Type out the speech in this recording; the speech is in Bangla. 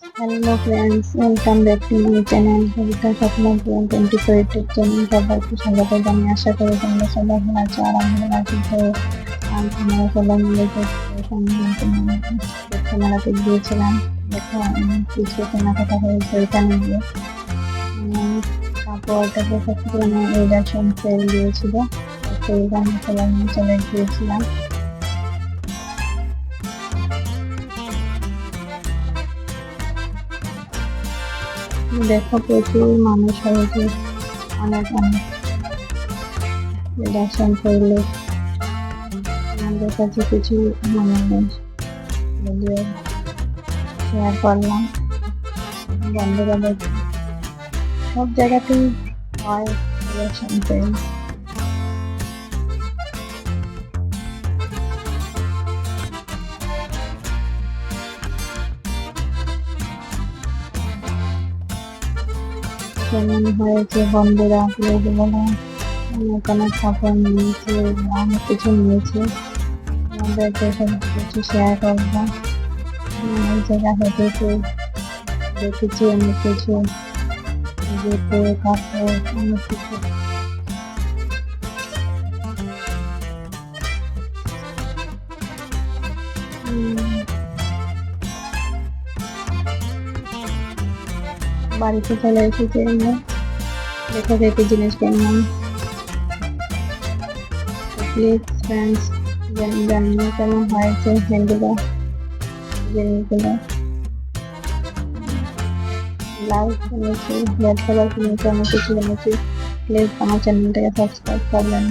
Hello friends, welcome back to my channel Kavita Swapna 24 YouTube channel. সবাইকে স্বাগত জানাই। আশা করি তোমরা সবাই ভালো আছো আর আমি ভালো আছি। তো আমরা সবাই মিলে মেলাতে গিয়েছিলাম। দেখো কিছু কেনাকাটা হয়েছে ওইখানে গিয়ে। কাপড়টাকে সবচেয়ে রিডাকশন সেল দিয়েছিল, সেইখানে সবাই মিলে চলে গিয়েছিলাম। দেখো প্রচুর মানুষ হয়েছে, অনেক অনেক রিডাকশন করলে আমাদের কাছে কিছু ভিডিও শেয়ার করলাম। বন্ধুরা দেখি সব জায়গাতেই হয় রিডাকশন সেল। কেমন হয়েছে বন্ধুরা প্লিজ বলো। অনেক অনেক কাপড় নিয়েছে, অনেক কিছু নিয়েছে, আমাদেরকে সব কিছু শেয়ার করবো। অনেক জায়গা হেঁটেছে, দেখেছি অনেক কিছু, জুতো কাপড় অনেক কিছু। বাড়িতে চলে এসেছি আমরা। দেখো দেখি জিনিস কেমন। প্লিজ ফ্রেন্ডস জানিয়ে কেমন হয়েছে হ্যান্ডিগুলো, জিনিসগুলো। ব্লাউজ কিনেছি, হেয়ার কালার কিনেছি, অনেক কিছু কিনেছি। প্লিজ আমার চ্যানেলটাকে সাবস্ক্রাইব করবেন।